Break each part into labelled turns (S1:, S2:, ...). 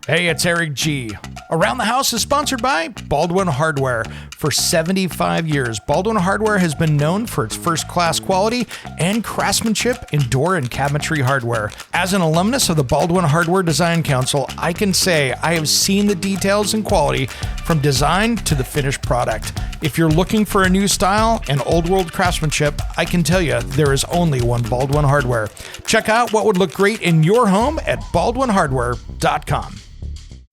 S1: Hey, it's Eric G. Around the House is sponsored by Baldwin Hardware. For 75 years, Baldwin Hardware has been known for its first-class quality and craftsmanship in door and cabinetry hardware. As an alumnus of the Baldwin Hardware Design Council, I can say I have seen the details and quality from design to the finished product. If you're looking for a new style and old-world craftsmanship, I can tell you there is only one Baldwin Hardware. Check out what would look great in your home at baldwinhardware.com.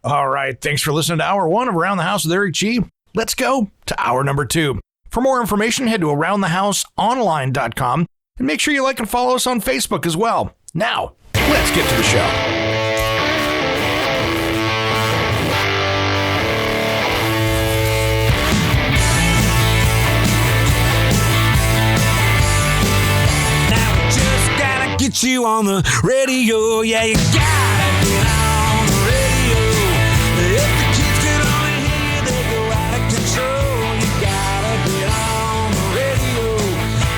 S1: All right, thanks for listening to Hour 1 of Around the House with Eric G. Let's go to Hour number 2. For more information, head to AroundTheHouseOnline.com and make sure you like and follow us on Facebook as well. Now, let's get to the show.
S2: Get you on the radio, yeah, you gotta get on the radio. If the kids can only hear you, they go out of control. You gotta get on the radio.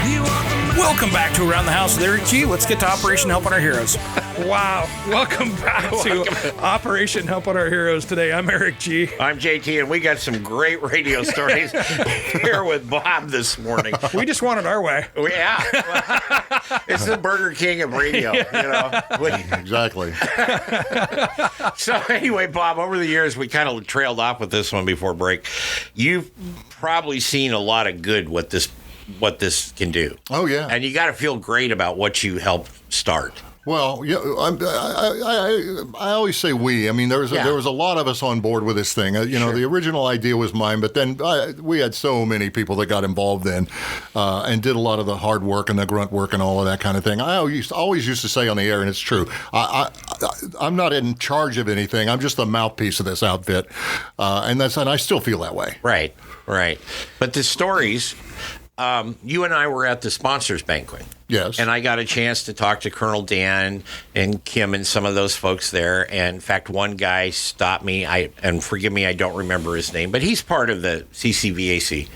S2: You want the
S1: Welcome back to Around the House with Eric G. Let's get to Operation Help on Our Heroes. Wow. Welcome back to Operation Help on Our Heroes today. I'm Eric G.
S3: I'm JT, and we got some great radio stories here with Bob this morning.
S1: We just want it our way.
S3: Yeah. It's the Burger King of radio, you know.
S4: Exactly.
S3: So anyway, Bob, over the years, we kind of trailed off with this one before break. You've probably seen a lot of good what this can do.
S4: Oh, yeah.
S3: And you got to feel great about what you helped start.
S4: Well, yeah, I always say we. I mean, there was a lot of us on board with this thing. The original idea was mine, but then we had so many people that got involved in and did a lot of the hard work and the grunt work and all of that kind of thing. I always used to say on the air, and it's true, I'm not in charge of anything. I'm just the mouthpiece of this outfit, and I still feel that way.
S3: Right. But the stories, you and I were at the sponsors banquet.
S4: Yes.
S3: And I got a chance to talk to Colonel Dan and Kim and some of those folks there. And in fact, one guy stopped me, and forgive me, I don't remember his name, but he's part of the CCVAC.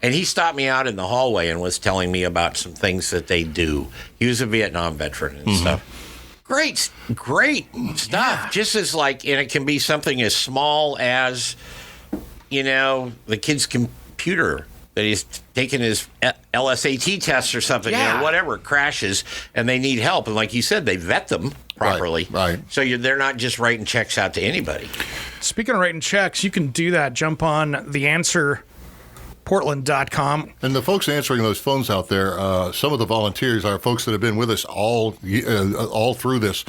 S3: And he stopped me out in the hallway and was telling me about some things that they do. He was a Vietnam veteran and stuff. Great stuff. Yeah. Just as and it can be something as small as, the kid's computer that he's taking his LSAT test or something, whatever, crashes, and they need help. And like you said, they vet them properly.
S4: Right.
S3: So they're not just writing checks out to anybody.
S1: Speaking of writing checks, you can do that. Jump on theanswerportland.com.
S4: And the folks answering those phones out there, some of the volunteers are folks that have been with us all through this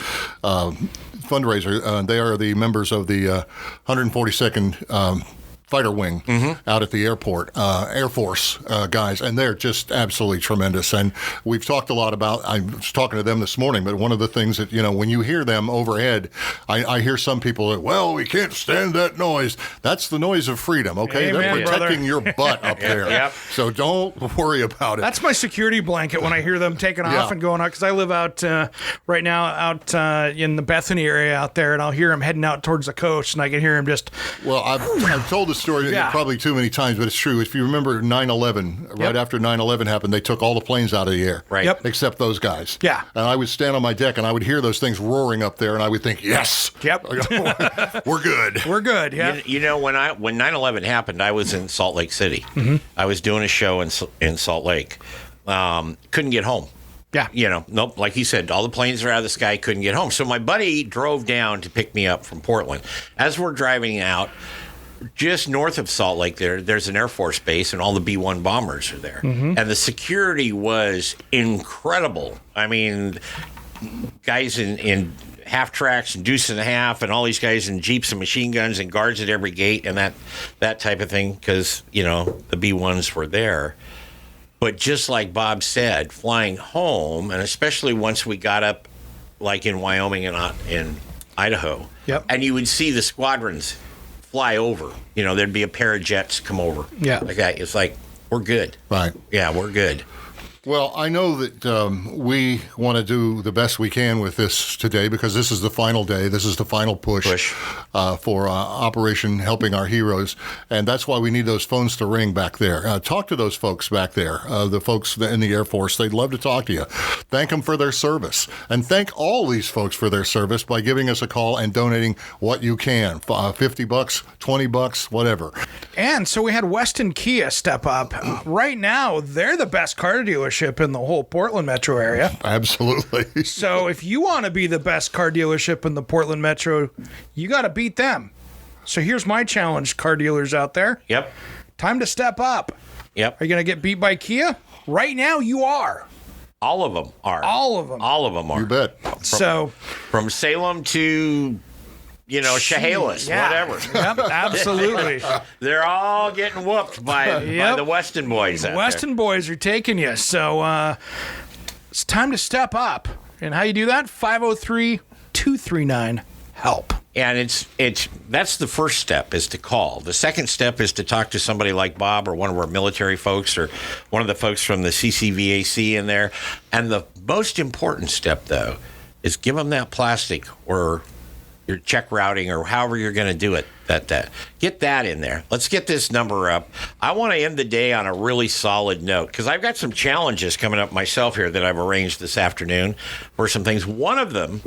S4: fundraiser. They are the members of the 142nd Fighter Wing out at the airport, Air Force guys, and they're just absolutely tremendous. And we've talked a lot about, I was talking to them this morning, but one of the things that, when you hear them overhead, I hear some people, well, we can't stand that noise. That's the noise of freedom, okay?
S1: Amen,
S4: they're protecting your butt up there.
S3: Yep.
S4: So don't worry about it.
S1: That's my security blanket when I hear them taking off and going out, because I live out right now out in the Bethany area out there, and I'll hear them heading out towards the coast, and I can hear them just...
S4: Well, I've told the story probably too many times, but it's true. If you remember 9/11, right after 9/11 happened, they took all the planes out of the air,
S3: right?
S4: Except those guys.
S1: Yeah.
S4: And I would stand on my deck and I would hear those things roaring up there, and I would think, yes, we're good.
S1: We're good. Yeah.
S3: When 9/11 happened, I was in Salt Lake City. I was doing a show in Salt Lake. Couldn't get home.
S1: Yeah.
S3: Nope. Like you said, all the planes are out of the sky, couldn't get home. So my buddy drove down to pick me up from Portland. As we're driving out, just north of Salt Lake there's an Air Force base, and all the B-1 bombers are there. And the security was incredible. I mean, guys in half tracks and deuce and a half, and all these guys in jeeps and machine guns and guards at every gate and that type of thing, because, the B-1s were there. But just like Bob said, flying home, and especially once we got up, like in Wyoming and in Idaho, and you would see the squadrons fly over. There'd be a pair of jets come over.
S1: Yeah.
S3: Like that. It's like, we're good.
S4: Right.
S3: Yeah, we're good.
S4: Well, I know that we want to do the best we can with this today because this is the final day. This is the final push. For Operation Helping Our Heroes. And that's why we need those phones to ring back there. Talk to those folks back there, the folks in the Air Force. They'd love to talk to you. Thank them for their service. And thank all these folks for their service by giving us a call and donating what you can. $50, $20, whatever.
S1: And so we had Weston Kia step up. Right now, they're the best car dealership in the whole Portland metro area.
S4: Absolutely.
S1: So if you want to be the best car dealership in the Portland metro, you got to beat them. So here's my challenge, car dealers out there.
S3: Yep.
S1: Time to step up.
S3: Yep.
S1: Are you going to get beat by Kia? Right now, you are.
S3: All of them are.
S1: All of them.
S3: All of them are.
S4: You bet.
S3: From Salem to, Chehalis, whatever.
S1: Yep, absolutely.
S3: They're all getting whooped by the Weston boys out
S1: Weston boys are taking you. So it's time to step up. And how you do that? 503-239-HELP.
S3: And that's the first step, is to call. The second step is to talk to somebody like Bob or one of our military folks or one of the folks from the CCVAC in there. And the most important step, though, is give them that plastic or your check routing or however you're going to do it. Get that in there. Let's get this number up. I want to end the day on a really solid note because I've got some challenges coming up myself here that I've arranged this afternoon for some things. One of them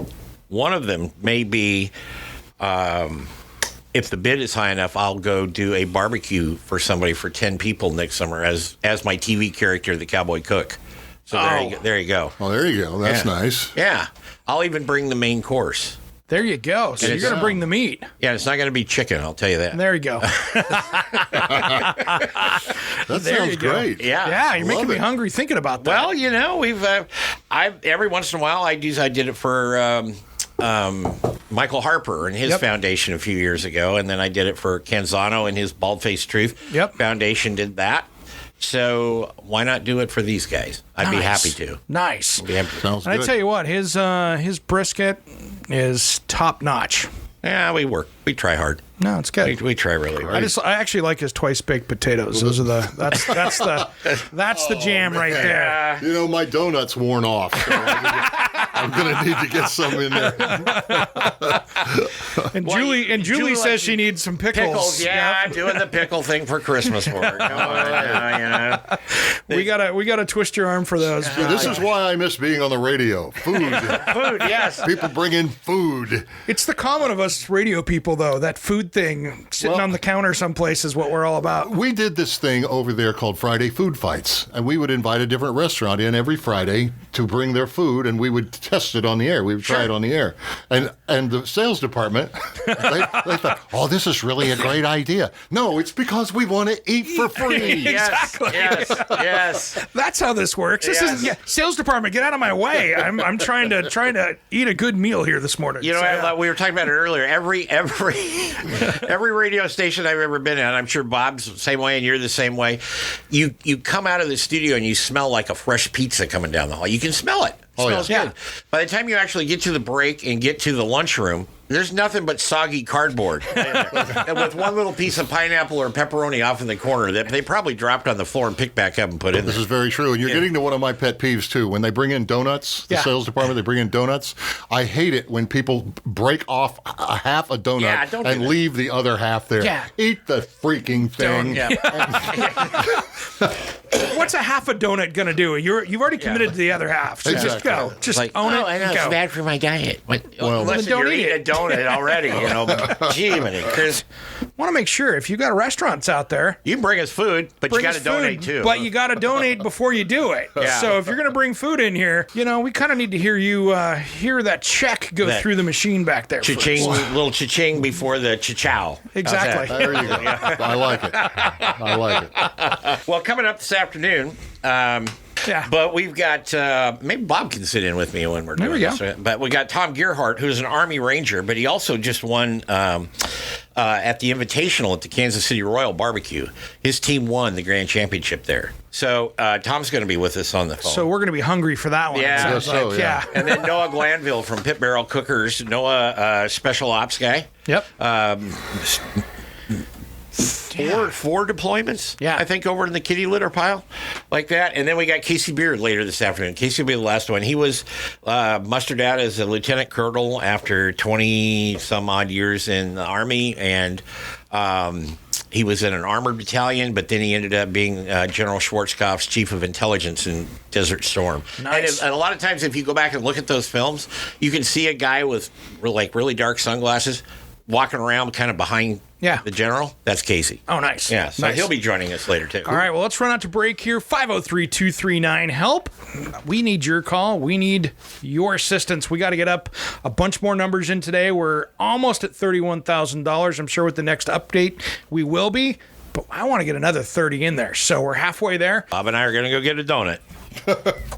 S3: may be, if the bid is high enough, I'll go do a barbecue for somebody for 10 people next summer as my TV character, the Cowboy Cook. So there you go.
S4: Oh, there you go. That's nice.
S3: Yeah. I'll even bring the main course.
S1: There you go. So you're going to bring the meat.
S3: Yeah, it's not going to be chicken, I'll tell you that.
S1: There you go.
S4: That sounds great.
S1: Yeah, you're making me hungry thinking about that.
S3: Well, we've every once in a while I did it for Michael Harper and his foundation a few years ago, and then I did it for Canzano and his Bald-Faced Truth Foundation did that. So why not do it for these guys? I'd be happy to.
S1: Nice.
S4: Sounds good.
S1: I tell you what, his brisket is top notch.
S3: Yeah, we work. We try hard.
S1: No, it's good.
S3: We try really hard.
S1: I actually like his twice baked potatoes. Those are that's the jam right there.
S4: My donut's worn off. So I'm gonna need to get some in there.
S1: And Julie says she needs some pickles.
S3: Yeah, doing the pickle thing for Christmas for her. Come on,
S1: We gotta twist your arm for those.
S4: This is why I miss being on the radio. Food,
S3: yes.
S4: People bring in food.
S1: It's the common of us radio people, though. That food thing sitting on the counter someplace is what we're all about.
S4: We did this thing over there called Friday Food Fights, and we would invite a different restaurant in every Friday to bring their food, and we would test it on the air. We would try it on the air. And the sales department, they thought, oh, this is really a great idea. No, it's because we want to eat for free.
S1: Exactly.
S3: Yes.
S1: That's how this works. This isn't sales department. Get out of my way. I'm trying to eat a good meal here this morning.
S3: We were talking about it earlier. Every radio station I've ever been in, I'm sure Bob's the same way and you're the same way. You come out of the studio and you smell like a fresh pizza coming down the hall. You can smell it. It smells good. By the time you actually get to the break and get to the lunchroom, there's nothing but soggy cardboard. And with one little piece of pineapple or pepperoni off in the corner that they probably dropped on the floor and picked back up and put in there.
S4: This is very true. And you're getting to one of my pet peeves, too. When they bring in donuts, the sales department, they bring in donuts. I hate it when people break off a half a donut and leave the other half there.
S1: Yeah.
S4: Eat the freaking thing.
S1: What's a half a donut going to do? You've already committed to the other half. So just go. Just own it
S3: I know,
S1: and go.
S3: it's bad for my diet.
S4: Well,
S3: Listen,
S1: don't
S3: you're
S1: eat
S3: eating a donut already, Gee, Chris.
S1: Want to make sure if you got restaurants out there,
S3: You can bring us food, but you got to donate too.
S1: But you got to donate before you do it.
S3: Yeah.
S1: So if you're going to bring food in here, we kind of need to hear you hear that check go through the machine back there.
S3: Cha-ching, little cha-ching before the cha-chow.
S1: Exactly.
S4: there you go. I like it.
S3: Well, coming up this afternoon, but we've got, maybe Bob can sit in with me when we're doing this. But we got Tom Gearhart, who's an Army Ranger, but he also just won at the Invitational at the Kansas City Royal Barbecue. His team won the Grand Championship there. So Tom's going to be with us on the phone.
S1: So we're going to be hungry for that one.
S3: Yeah.
S1: Yeah.
S3: And then Noah Glanville from Pit Barrel Cookers. Noah, special ops guy.
S1: Yep.
S3: four deployments.
S1: Yeah.
S3: I think over in the kitty litter pile, like that. And then we got Casey Beard later this afternoon. Casey will be the last one. He was mustered out as a lieutenant colonel after 20 some odd years in the Army, and he was in an armored battalion, but then he ended up being General Schwarzkopf's chief of intelligence in Desert Storm.
S1: Nice.
S3: And a lot of times, if you go back and look at those films, you can see a guy with really dark sunglasses walking around kind of behind the general. That's Casey.
S1: Oh, nice.
S3: Yeah, so
S1: nice.
S3: he'll be joining us later, too.
S1: All right, well, let's run out to break here. 503-239-HELP. We need your call. We need your assistance. We got to get up a bunch more numbers in today. We're almost at $31,000. I'm sure with the next update we will be, but I want to get another 30 in there. So we're halfway there.
S3: Bob and I are going to go get a donut.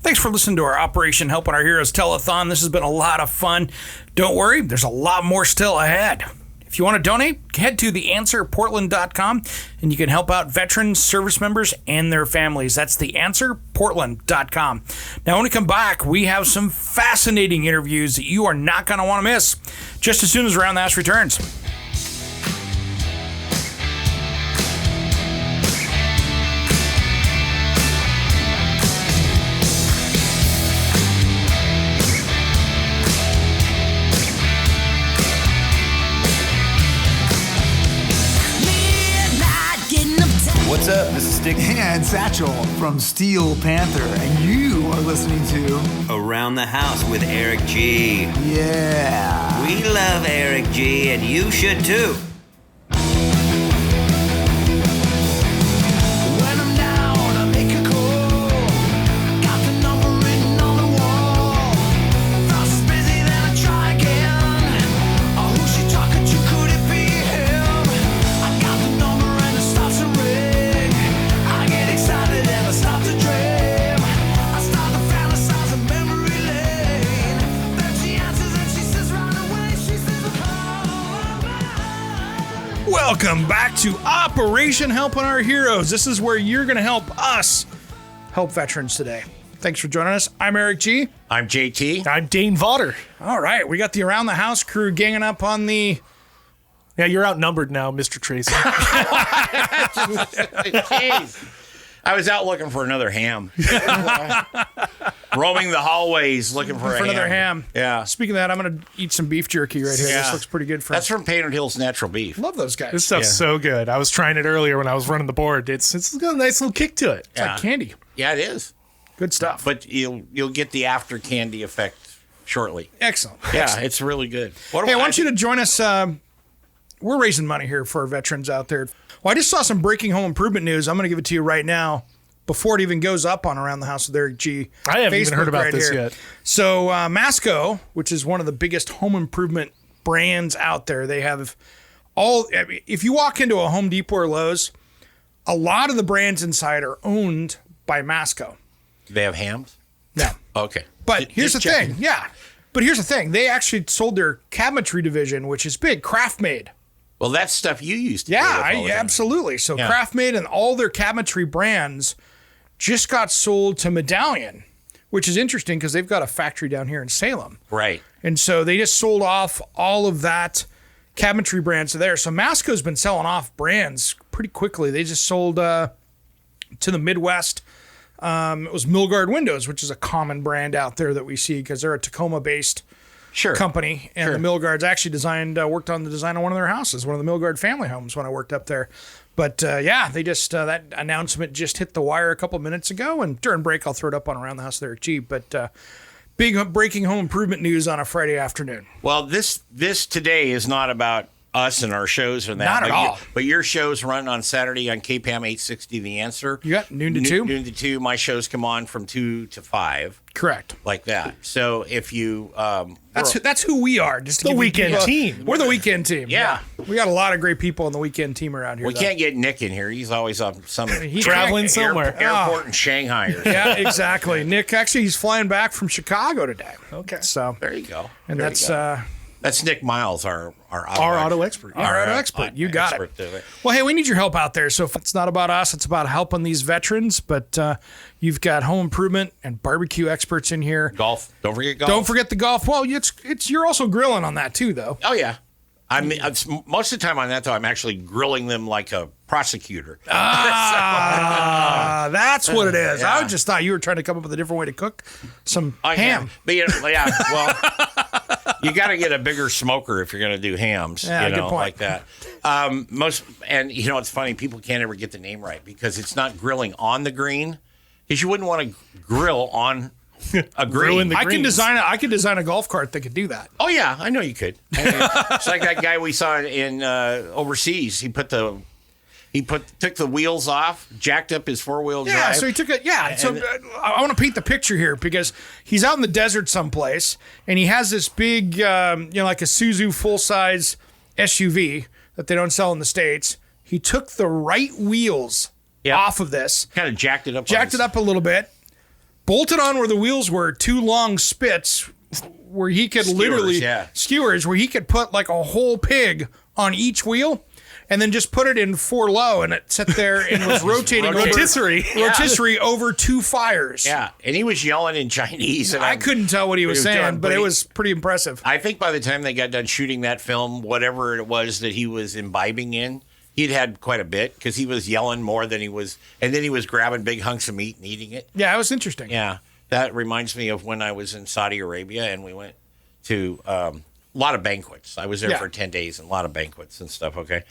S1: Thanks for listening to our Operation Helping Our Heroes Telethon. This has been a lot of fun. Don't worry, there's a lot more still ahead. If you want to donate, head to theanswerportland.com and you can help out veterans, service members, and their families. That's theanswerportland.com. Now, when we come back, we have some fascinating interviews that you are not going to want to miss just as soon as Around the House returns.
S5: What's up? This is Stick
S6: And Satchel from Steel Panther, and you are listening to
S5: Around the House with Eric G.
S6: Yeah.
S5: We love Eric G, and you should too.
S2: When I'm down, I make a call. Got the number written on the wall. Frost is busy, then I try again. Oh, who's she talking to? Could it be him? I got the number and it starts to ring. I get excited and I start to dream. I start to fantasize in memory lane. Then she answers and she says right away, she says, oh,
S1: Welcome back to Operation Helping Our Heroes. This is where you're going to help us help veterans today. Thanks for joining us. I'm Eric G.
S3: I'm JT.
S7: I'm Dane Vaughter.
S1: All right, we got the Around the House crew ganging up on the...
S7: Yeah, you're outnumbered now, Mr. Tracy.
S3: Jeez. I was out looking for another ham. Roaming the hallways looking for
S1: another ham.
S3: Yeah.
S1: Speaking of that, I'm going to eat some beef jerky right here.
S3: Yeah.
S1: This looks pretty good for
S3: That's from Painted Hills Natural Beef.
S1: Love those guys.
S7: This stuff's so good. I was trying it earlier when I was running the board. It's got a nice little kick to it.
S1: It's like candy.
S3: Yeah, it is.
S1: Good stuff.
S3: But you'll get the after candy effect shortly.
S1: Excellent.
S3: Yeah, it's really good.
S1: Hey, I want you to join us. We're raising money here for our veterans out there. Well, I just saw some breaking home improvement news. I'm going to give it to you right now before it even goes up on Around the House with Eric G.
S7: I haven't even
S1: Facebook
S7: heard about
S1: right
S7: this
S1: here.
S7: yet.
S1: So Masco, which is one of the biggest home improvement brands out there, they have if you walk into a Home Depot or Lowe's, a lot of the brands inside are owned by Masco.
S3: They have hams?
S1: No.
S3: Okay.
S1: But here's the
S3: Just checking.
S1: thing. Yeah. But here's the thing. They actually sold their cabinetry division, which is big, Craft Made.
S3: Well, that's stuff you used to do.
S1: Yeah, absolutely. So
S3: Yeah.
S1: Craft Made and all their cabinetry brands just got sold to Medallion, which is interesting because they've got a factory down here in Salem.
S3: Right.
S1: And so they just sold off all of that cabinetry brands there. So Masco's been selling off brands pretty quickly. They just sold to the Midwest. It was Millboard Windows, which is a common brand out there that we see because they're a Tacoma-based company. And the Millgards actually worked on the design of one of their houses, one of the Millgard family homes when I worked up there. But they just, that announcement just hit the wire a couple of minutes ago. And during break, I'll throw it up on Around the House there at G. But big breaking home improvement news on a Friday afternoon.
S3: Well, this today is not about us and our shows and that.
S1: Not at all.
S3: But your shows run on Saturday on KPAM 860 The Answer.
S1: You got noon to 2?
S3: Noon to 2. My shows come on from 2 to 5.
S1: Correct.
S3: Like that. So if you...
S1: That's who we are. Just to
S7: The
S1: give you
S7: weekend
S1: people-
S7: team.
S1: We're the weekend team.
S3: Yeah.
S1: We got a lot of great people on the weekend team around here.
S3: we
S1: though.
S3: can't get Nick in here. He's always on some...
S1: He's
S7: Traveling
S1: traveling.
S7: somewhere.
S3: Airport in Shanghai or something.
S1: Yeah, exactly. Nick, actually, he's flying back from Chicago today.
S7: Okay.
S1: So,
S3: There you go.
S1: and
S3: There you
S1: that's
S3: go. That's Nick Miles, our
S7: auto expert.
S1: our auto expert. You got it. Well, hey, we need your help out there. So if it's not about us, it's about helping these veterans. But you've got home improvement and barbecue experts in here.
S3: Golf. Don't forget golf.
S1: Don't forget the golf. Well, it's you're also grilling on that too, though.
S3: Oh, yeah. Most of the time on that, though, I'm actually grilling them like a prosecutor.
S1: That's what it is.
S3: Yeah.
S1: I just thought you were trying to come up with a different way to cook some ham.
S3: But, well, you got to get a bigger smoker if you're going to do hams.
S1: Yeah, good point.
S3: Like that. It's funny. People can't ever get the name right because it's not grilling on the green. Because you wouldn't want to grill on a green.
S1: I can design a golf cart that could do that.
S3: Oh yeah, I know you could. It's like that guy we saw in overseas. He took the wheels off, jacked up his 4-wheel drive.
S1: Yeah, so he took it. Yeah, so I want to paint the picture here because he's out in the desert someplace, and he has this big, like a Suzu full-size SUV that they don't sell in the States. He took the right wheels off of this.
S3: Kind of jacked it up
S1: a little bit. Bolted on where the wheels were 2 long spits where he could skewers, where he could put like a whole pig on each wheel and then just put it in 4 low and it sat there and was rotating rotisserie over 2 fires.
S3: Yeah, and he was yelling in Chinese. And
S1: I couldn't tell what he was saying, but it was pretty impressive.
S3: I think by the time they got done shooting that film, whatever it was that he was imbibing in, he'd had quite a bit because he was yelling more than he was. And then he was grabbing big hunks of meat and eating it.
S1: Yeah, it was interesting.
S3: Yeah. That reminds me of when I was in Saudi Arabia and we went to a lot of banquets. I was there for 10 days and a lot of banquets and stuff, okay?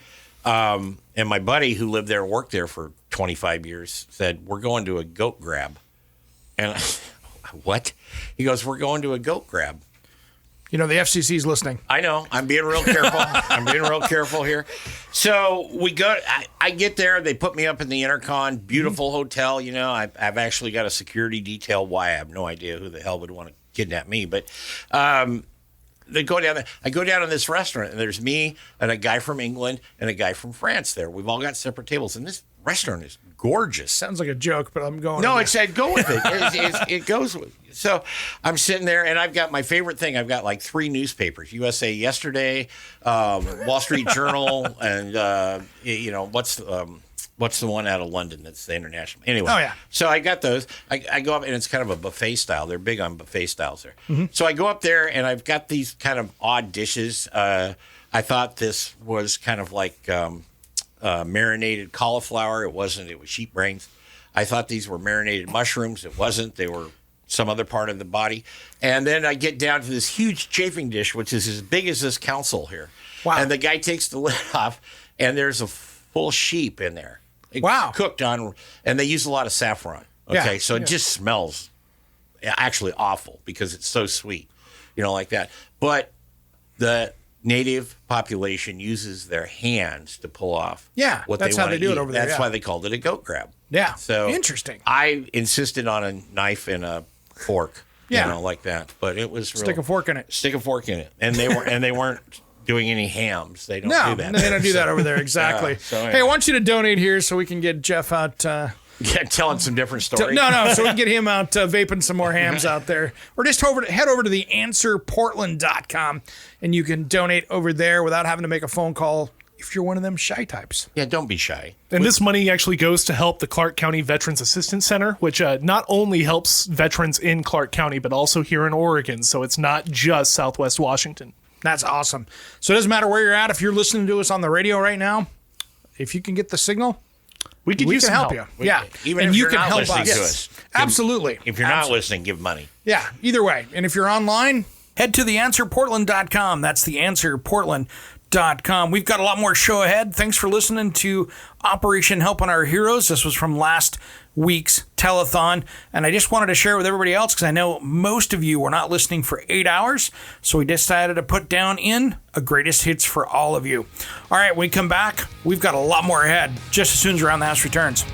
S3: And my buddy who lived there, worked there for 25 years, said, we're going to a goat grab. And what? He goes, we're going to a goat grab.
S1: You know, the FCC's listening.
S3: I know. I'm being real careful. Here. So we go. I get there. They put me up in the Intercon. Beautiful hotel. You know, I've actually got a security detail. Why? I have no idea who the hell would want to kidnap me. But they go down there. I go down to this restaurant, and there's me and a guy from England and a guy from France there. We've all got separate tables, and this restaurant is gorgeous.
S1: Sounds like a joke, but I'm going.
S3: No, it said go with it. It goes with. So I'm sitting there, and I've got my favorite thing. I've got like 3 newspapers: USA Yesterday, Wall Street Journal, and what's the one out of London that's the international. Anyway,
S1: oh yeah.
S3: So I got those. I go up, and it's kind of a buffet style. They're big on buffet styles there. Mm-hmm. So I go up there, and I've got these kind of odd dishes. I thought this was kind of like marinated cauliflower. It wasn't. It was sheep brains. I thought these were marinated mushrooms. It wasn't. They were some other part of the body. And then I get down to this huge chafing dish, which is as big as this console here. Wow. And the guy takes the lid off, and there's a full sheep in there. Cooked on, and they use a lot of saffron. Okay, yeah, so it just smells actually awful because it's so sweet, like that. But the native population uses their hands to pull off.
S1: Yeah, that's how they do it over there.
S3: That's why they called it a goat grab.
S1: Yeah,
S3: so
S1: interesting.
S3: I insisted on a knife and a fork, like that. But it was
S1: stick a fork in it.
S3: Stick a fork in it, and they weren't doing any hams. They don't do that.
S1: No, they don't do that over there. Exactly. Hey, I want you to donate here so we can get Jeff out.
S3: Telling some different stories.
S1: No, so we can get him out vaping some more hams out there. Or just head over to the answerportland.com and you can donate over there without having to make a phone call if you're one of them shy types.
S3: Yeah, don't be shy.
S7: And this money actually goes to help the Clark County Veterans Assistance Center, which not only helps veterans in Clark County, but also here in Oregon. So it's not just Southwest Washington.
S1: That's awesome. So it doesn't matter where you're at. If you're listening to us on the radio right now, if you can get the signal, we can help you. Yeah.
S3: Even if you can help us.
S1: Yes. Absolutely.
S3: If you're not listening, give money.
S1: Yeah, either way. And if you're online, head to theanswerportland.com. That's theanswerportland.com. We've got a lot more show ahead. Thanks for listening to Operation Helping Our Heroes. This was from last week's telethon, and I just wanted to share it with everybody else because I know most of you were not listening for 8 hours, so we decided to put down in a greatest hits for all of you. All right, when we come back, we've got a lot more ahead just as soon as Around the House returns.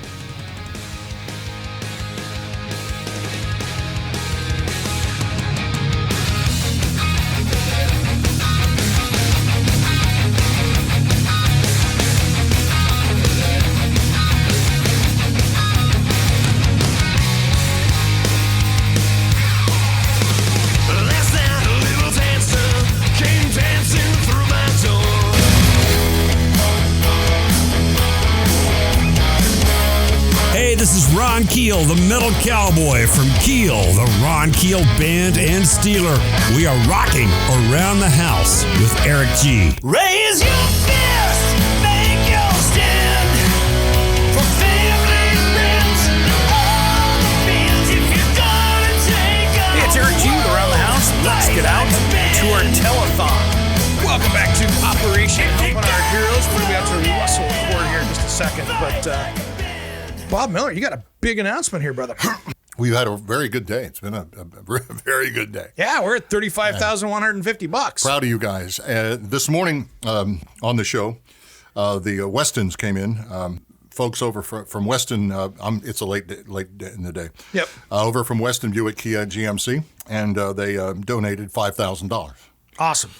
S2: this is Ron Keel, the Metal Cowboy from Keel, the Ron Keel Band and Steeler. We are rocking Around the House with Eric G.
S8: Raise your fist, make your stand for family friends, all the fans. If you're gonna take
S1: Hey, it's Eric G with Around the House. Let's get out to our telethon. Welcome back to Operation Helping Our Heroes. We're going to be out to Russell Court here in just a second. But Bob Miller, you got a big announcement here, brother.
S4: We've had a very good day. It's been a very good day.
S1: Yeah, we're at $35,150.
S4: Proud of you guys. This morning on the show, the Westons came in. Folks over from Weston, it's a late in the day.
S1: Yep.
S4: Over from Weston Buick Kia GMC, and they donated $5,000.
S1: Awesome.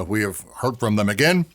S4: We have heard from them again,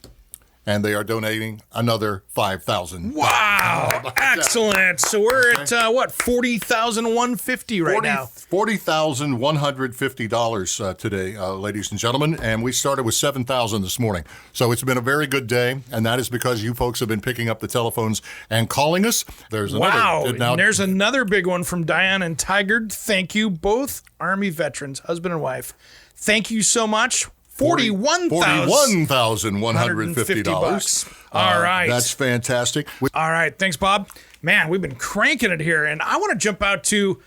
S4: and they are donating another $5,000.
S1: Wow, excellent. So we're at what, $40,150 right now.
S4: $40,150 today, ladies and gentlemen, and we started with $7,000 this morning. So it's been a very good day, and that is because you folks have been picking up the telephones and calling us. There's another.
S1: And there's another big one from Diane and Tigard. Thank you, both Army veterans, husband and wife. Thank you so much.
S4: $41,150.
S1: All right.
S4: That's fantastic.
S1: All right. Thanks, Bob. Man, we've been cranking it here, and I want to jump out to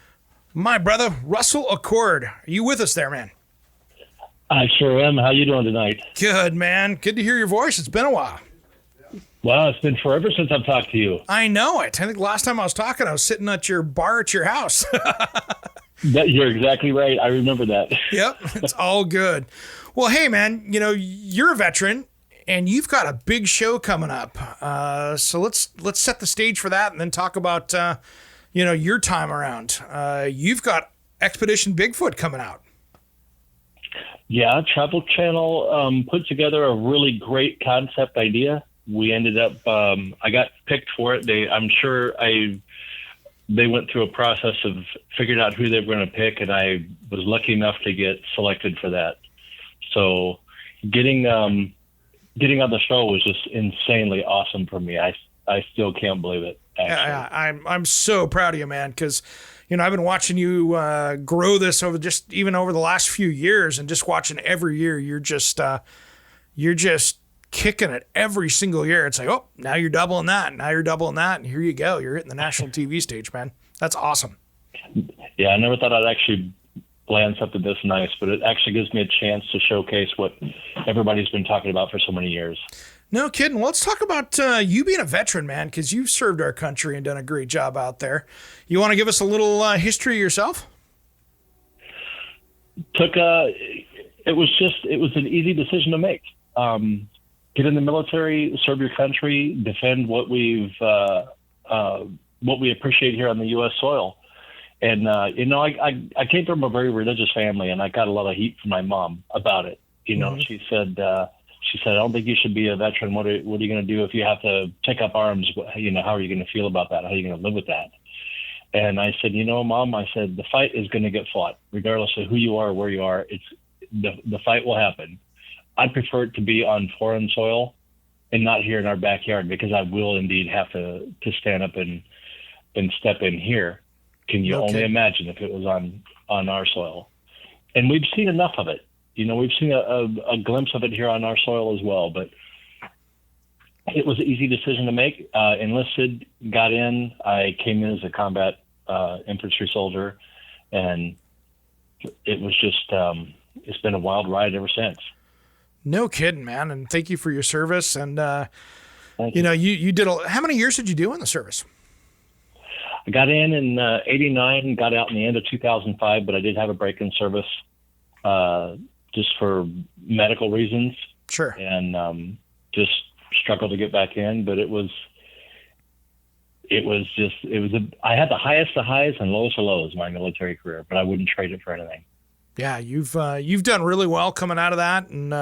S1: my brother, Russell Accord. Are you with us there, man?
S9: I sure am. How you doing tonight?
S1: Good, man. Good to hear your voice. It's been a while.
S9: Well, it's been forever since I've talked to you.
S1: I know it. I think last time I was talking, I was sitting at your bar at your house.
S9: You're exactly right. I remember that.
S1: Yep. It's all good. Well, hey, man, you're a veteran, and you've got a big show coming up. So let's set the stage for that, and then talk about, your time around. You've got Expedition Bigfoot coming out.
S9: Yeah, Travel Channel put together a really great concept idea. We ended up, I got picked for it. They went through a process of figuring out who they were going to pick, and I was lucky enough to get selected for that. So getting on the show was just insanely awesome for me. I still can't believe it. Actually.
S1: I'm so proud of you, man, because I've been watching you grow this over the last few years, and just watching every year you're just kicking it every single year. It's like, oh, now you're doubling that, now you're doubling that, and here you go. You're hitting the national TV stage, man. That's awesome.
S9: Yeah, I never thought I'd actually land something this nice, but it actually gives me a chance to showcase what everybody's been talking about for so many years.
S1: No kidding. Well, let's talk about you being a veteran, man, because you've served our country and done a great job out there. You want to give us a little history yourself?
S9: It was an easy decision to make. Get in the military, serve your country, defend what we appreciate here on the U.S. soil. And, I came from a very religious family, and I got a lot of heat from my mom about it. Mm-hmm. She said, I don't think you should be a veteran. What are you going to do if you have to take up arms? How are you going to feel about that? How are you going to live with that? And I said, Mom, the fight is going to get fought, regardless of who you are or where you are. The fight will happen. I'd prefer it to be on foreign soil and not here in our backyard, because I will indeed have to stand up and step in here. Can you only imagine if it was on our soil? And we've seen enough of it. We've seen a glimpse of it here on our soil as well. But it was an easy decision to make. Enlisted, got in. I came in as a combat infantry soldier, and it was just it's been a wild ride ever since.
S1: No kidding, man. And thank you for your service. And you did how many years did you do in the service?
S9: I got in 89, got out in the end of 2005, but I did have a break in service just for medical reasons.
S1: Sure.
S9: And just struggled to get back in, but I had the highest of highs and lowest of lows in my military career, but I wouldn't trade it for anything.
S1: Yeah, you've done really well coming out of that, and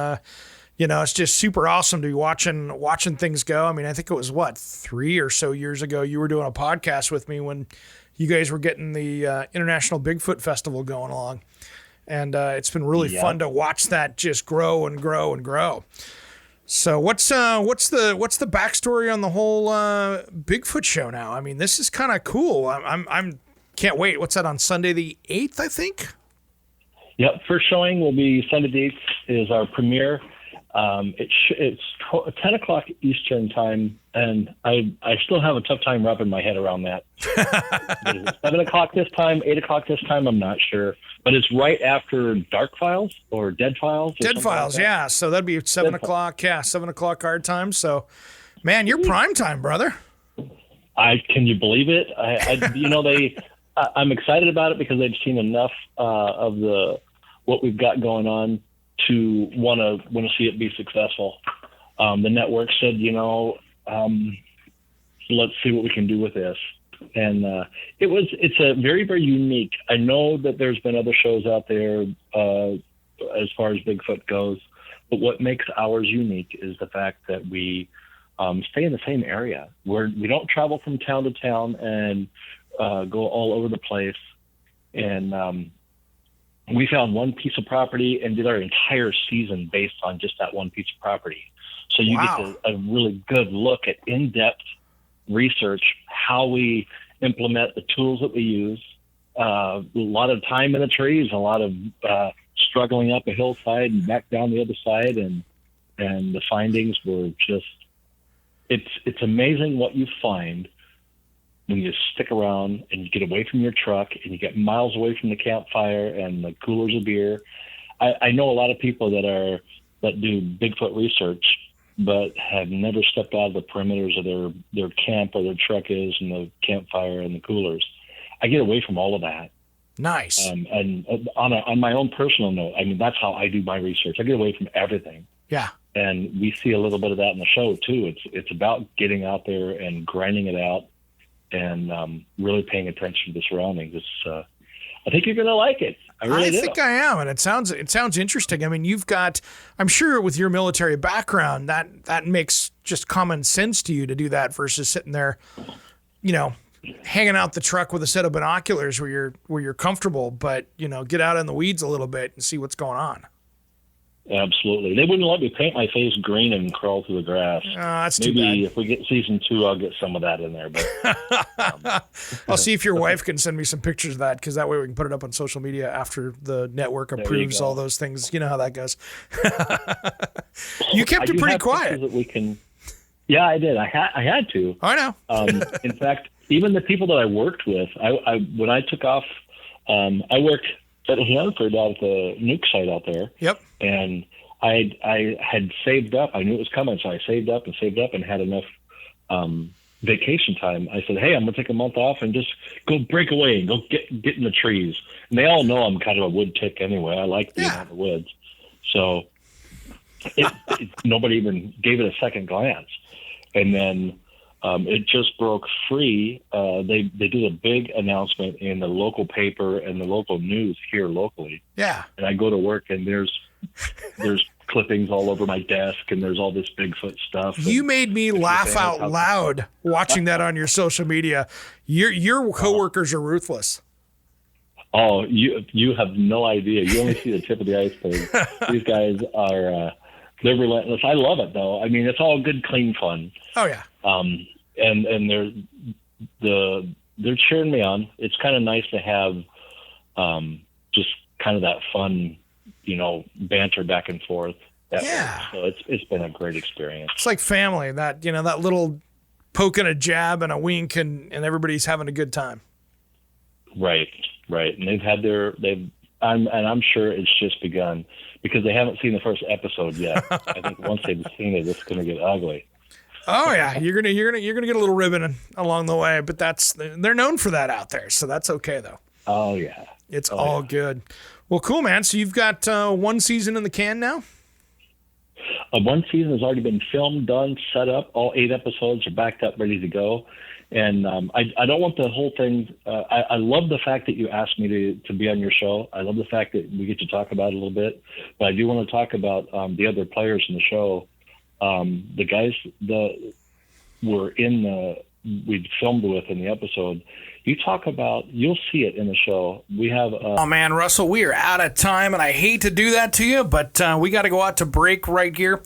S1: it's just super awesome to be watching things go. I mean, I think it was 3 or so years ago you were doing a podcast with me when you guys were getting the International Bigfoot Festival going along, and it's been really fun to watch that just grow and grow and grow. So what's the backstory on the whole Bigfoot show now? I mean, this is kind of cool. I'm can't wait. What's that on Sunday the 8th, I think?
S9: Yep, first showing will be Sunday the 8th is our premiere. It's 10 o'clock Eastern time, and I still have a tough time wrapping my head around that. Is it 7 o'clock this time, 8 o'clock this time? I'm not sure. But it's right after Dark Files or Dead Files.
S1: Dead Files, like yeah. So that'd be 7 o'clock. Yeah, 7 o'clock our time. So, man, you're prime time, brother.
S9: Can you believe it? I'm excited about it because they've seen enough of what we've got going on to want to see it be successful. The network said, let's see what we can do with this. And it's a very, very unique. I know that there's been other shows out there as far as Bigfoot goes, but what makes ours unique is the fact that we stay in the same area. We don't travel from town to town and go all over the place. And we found one piece of property and did our entire season based on just that one piece of property. So you get a really good look at in-depth research, how we implement the tools that we use, a lot of time in the trees, a lot of struggling up a hillside and back down the other side. And the findings were just, it's amazing what you find when you stick around and you get away from your truck and you get miles away from the campfire and the coolers of beer. I know a lot of people that do Bigfoot research, but have never stepped out of the perimeters of their camp or their truck is and the campfire and the coolers. I get away from all of that.
S1: Nice.
S9: And on my own personal note, I mean, that's how I do my research. I get away from everything.
S1: Yeah.
S9: And we see a little bit of that in the show too. It's about getting out there and grinding it out and really paying attention to the surroundings. I think you're going to like it. I really do.
S1: think I am, and it sounds interesting. I mean, you've got, I'm sure with your military background, that makes just common sense to you to do that versus sitting there, hanging out the truck with a set of binoculars where you're comfortable, but get out in the weeds a little bit and see what's going on.
S9: Absolutely. They wouldn't let me paint my face green and crawl through the grass.
S1: That's
S9: Maybe
S1: too bad.
S9: if we get season 2, I'll get some of that in there. But
S1: I'll see if your wife can send me some pictures of that, because that way we can put it up on social media after the network approves all those things. You know how that goes. You kept it pretty quiet.
S9: That we can. Yeah, I did. I had to.
S1: I know.
S9: In fact, even the people that I worked with, when I took off, I worked at Hanford out at the nuke site out there.
S1: Yep.
S9: And I had saved up. I knew it was coming, so I saved up and had enough vacation time. I said, hey, I'm going to take a month off and just go break away and go get in the trees. And they all know I'm kind of a wood tick anyway. I like being out in the woods. So nobody even gave it a second glance. And then it just broke free. They did a big announcement in the local paper and the local news here locally.
S1: Yeah.
S9: And I go to work and there's clippings all over my desk and there's all this Bigfoot stuff.
S1: You made me laugh out loud watching that on your social media. Your coworkers are ruthless.
S9: Oh, you have no idea. You only see the tip of the iceberg. These guys are they're relentless. I love it though. I mean, it's all good, clean fun.
S1: Oh yeah.
S9: And they're cheering me on. It's kind of nice to have just kind of that fun, banter back and forth. So it's been a great experience.
S1: It's like family. That that little poke and a jab and a wink, and everybody's having a good time.
S9: Right. And they've had I'm sure it's just begun because they haven't seen the first episode yet. I think once they've seen it, it's going to get ugly.
S1: Oh yeah, you're gonna get a little ribbon along the way, but they're known for that out there, so that's okay though.
S9: Oh yeah,
S1: it's all good. Well, cool, man. So you've got one season in the can now.
S9: One season has already been filmed, done, set up. All 8 episodes are backed up, ready to go. And I don't want the whole thing. I love the fact that you asked me to be on your show. I love the fact that we get to talk about it a little bit. But I do want to talk about the other players in the show. The guys that were in we'd filmed with in the episode. You talk about, you'll see it in the show. We have.
S1: Oh man, Russell, we are out of time, and I hate to do that to you, but we got to go out to break right here.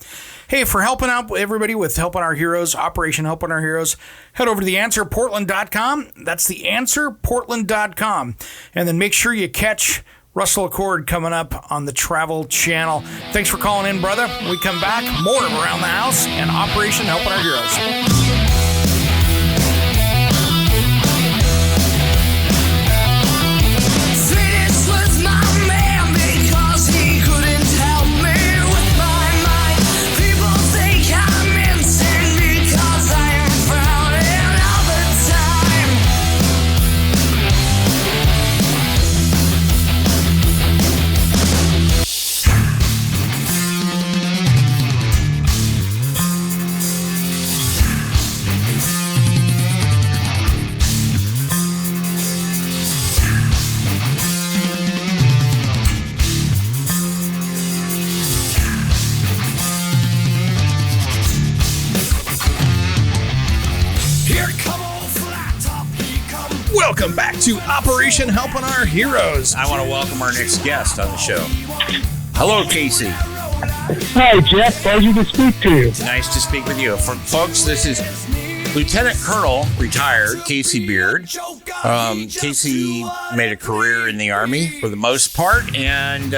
S1: Hey, for helping out everybody with Helping Our Heroes, Operation Helping Our Heroes, head over to theanswerportland.com. That's theanswerportland.com. And then make sure you catch Russell Accord coming up on the Travel Channel. Thanks for calling in, brother. When we come back, more of Around the House and Operation Helping Our Heroes. Welcome back to Operation Helping Our Heroes.
S3: I want to welcome our next guest on the show. Hello, Casey.
S10: Hi, Jeff. Pleasure to speak to you.
S3: Nice to speak with you. Folks, this is Lieutenant Colonel, retired, Casey Beard. Casey made a career in the Army for the most part and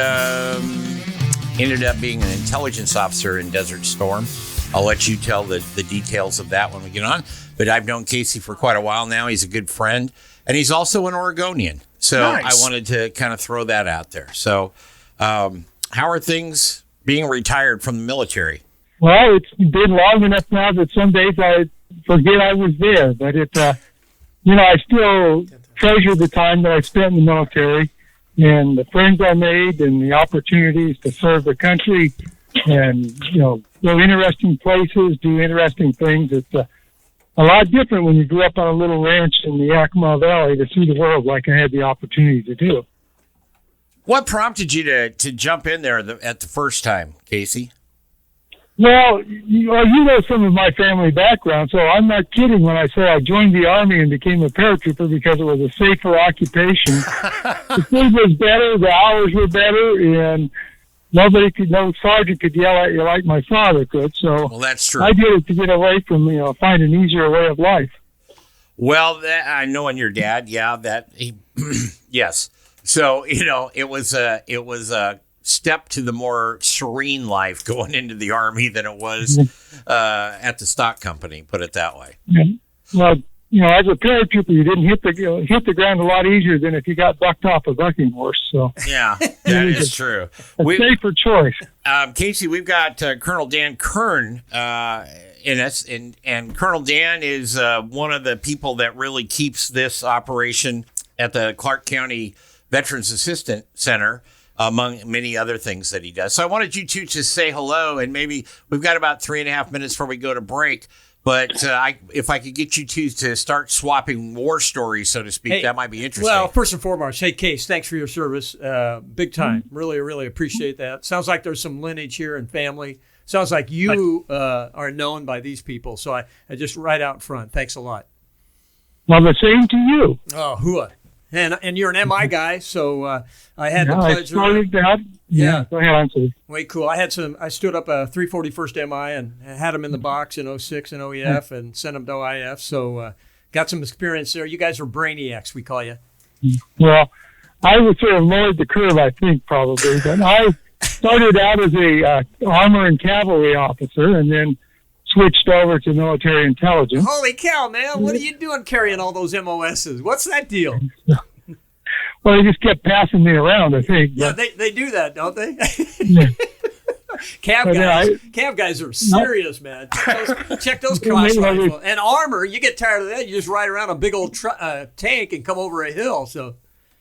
S3: ended up being an intelligence officer in Desert Storm. I'll let you tell the details of that when we get on. But I've known Casey for quite a while now. He's a good friend. And he's also an Oregonian. So nice. I wanted to kind of throw that out there. So how are things being retired from the military?
S10: Well, it's been long enough now that some days I forget I was there. But I still treasure the time that I spent in the military and the friends I made and the opportunities to serve the country and, go interesting places, do interesting things. It's a lot different when you grew up on a little ranch in the Yakima Valley to see the world like I had the opportunity to do.
S3: What prompted you to jump in there at the first time, Casey?
S10: Well, you know some of my family background, so I'm not kidding when I say I joined the Army and became a paratrooper because it was a safer occupation. The food was better, the hours were better, and no sergeant could yell at you like my father could. So
S3: well, that's true.
S10: I did it to get away from, find an easier way of life.
S3: Well, I know, and your dad, yes. So it was a step to the more serene life going into the Army than it was at the stock company. Put it that way.
S10: Well, as a paratrooper, you didn't hit the ground a lot easier than if you got bucked off a bucking horse. So
S3: yeah, that is true.
S10: A safer choice.
S3: Casey, we've got Colonel Dan Kern in us, and Colonel Dan is one of the people that really keeps this operation at the Clark County Veterans Assistance Center, among many other things that he does. So I wanted you two to say hello, and maybe we've got about 3.5 minutes before we go to break. But if I could get you two to start swapping war stories, so to speak, that might be interesting.
S11: Well, first and foremost, hey, Case, thanks for your service. Big time. Really, really appreciate that. Sounds like there's some lineage here and family. Sounds like you are known by these people. So I just right out front. Thanks a lot.
S10: Well, the same to you.
S11: Oh, hooah. And you're an MI guy, so I had the pleasure.
S10: I started that. Yeah, go ahead, I'm sorry.
S11: Way cool. I stood up a 341st MI and had them in the box in 06 and OEF and sent them to OIF. So got some experience there. You guys are brainiacs, we call you.
S10: Well, I was sort of lowered the curve, I think, probably. But I started out as a armor and cavalry officer and then switched over to military intelligence.
S11: Holy cow, man. What are you doing carrying all those MOSs? What's that deal?
S10: Well, they just kept passing me around, I think.
S11: Yeah, they do that, don't they? Cav guys are serious, man. Check those cross rifles. And armor, you get tired of that, you just ride around a big old tank and come over a hill. So,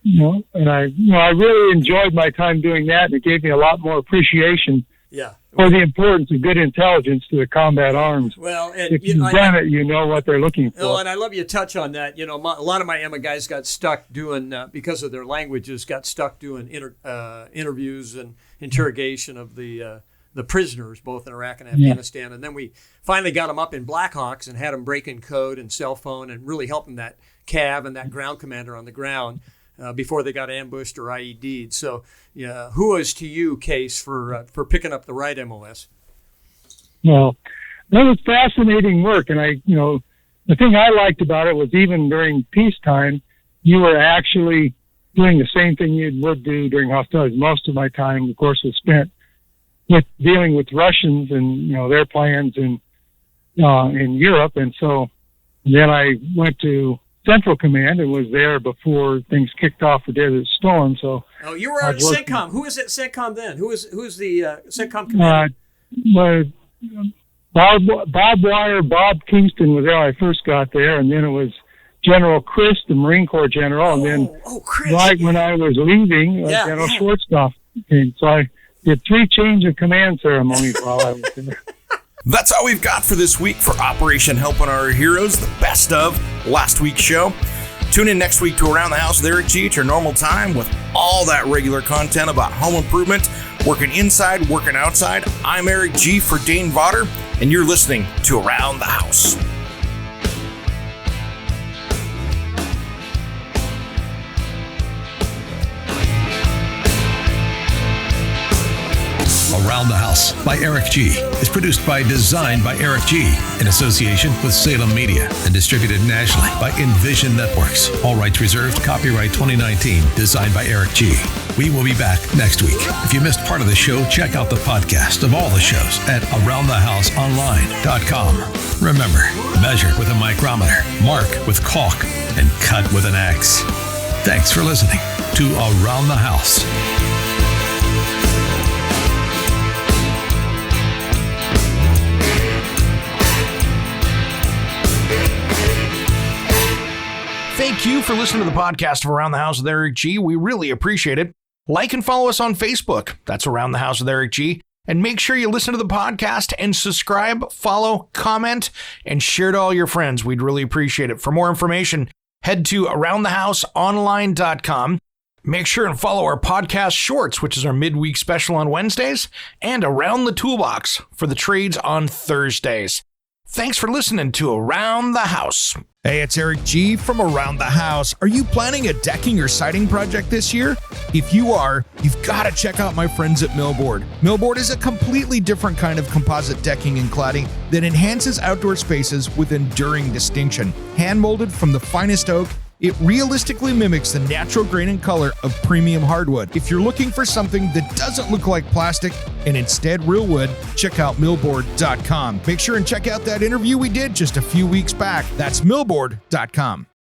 S10: and I really enjoyed my time doing that, and it gave me a lot more appreciation.
S11: Yeah.
S10: For the importance of good intelligence to the combat arms.
S11: Well, and
S10: if you've done it, you know what they're looking for.
S11: Oh, and I love you touch on that. A lot of my Emma guys got stuck doing, because of their languages, got stuck doing interviews and interrogation of the the prisoners, both in Iraq and Afghanistan. And then we finally got them up in Blackhawks and had them breaking code and cell phone and really helping that Cav and that ground commander on the ground before they got ambushed or IED'd. So, who is to you, Case, for picking up the right MOS?
S10: Well, that was fascinating work. And the thing I liked about it was even during peacetime, you were actually doing the same thing you would do during hostilities. Most of my time, of course, was spent with dealing with Russians and, their plans in Europe. And so then I went to Central Command and was there before things kicked off for Desert Storm. So
S11: you were at CENTCOM. Who was at CENTCOM then? Who's the CENTCOM commander? Bob Kingston was there when I first got there, and then it was General Chris, the Marine Corps general, and then Chris, when I was leaving, General Schwarzkopf came. So I did 3 change of command ceremonies while I was there.
S1: That's all we've got for this week for Operation Helping Our Heroes, the best of last week's show. Tune in next week to Around the House with Eric G at your normal time with all that regular content about home improvement, working inside, working outside. I'm Eric G for Dane Vodder, and you're listening to Around the House.
S12: Around the House by Eric G is produced by Designed by Eric G in association with Salem Media and distributed nationally by Envision Networks. All rights reserved. Copyright 2019. Designed by Eric G. We will be back next week. If you missed part of the show, check out the podcast of all the shows at AroundTheHouseOnline.com. Remember, measure with a micrometer, mark with caulk, and cut with an axe. Thanks for listening to Around the House.
S1: Thank you for listening to the podcast of Around the House with Eric G. We really appreciate it. Like and follow us on Facebook. That's Around the House with Eric G. And make sure you listen to the podcast and subscribe, follow, comment, and share to all your friends. We'd really appreciate it. For more information, head to AroundTheHouseOnline.com. Make sure and follow our podcast shorts, which is our midweek special on Wednesdays, and Around the Toolbox for the trades on Thursdays. Thanks for listening to Around the House. Hey, it's Eric G from Around the House. Are you planning a decking or siding project this year? If you are, you've got to check out my friends at Millboard. Millboard is a completely different kind of composite decking and cladding that enhances outdoor spaces with enduring distinction. Hand-molded from the finest oak, it realistically mimics the natural grain and color of premium hardwood. If you're looking for something that doesn't look like plastic and instead real wood, check out Millboard.com. Make sure and check out that interview we did just a few weeks back. That's Millboard.com.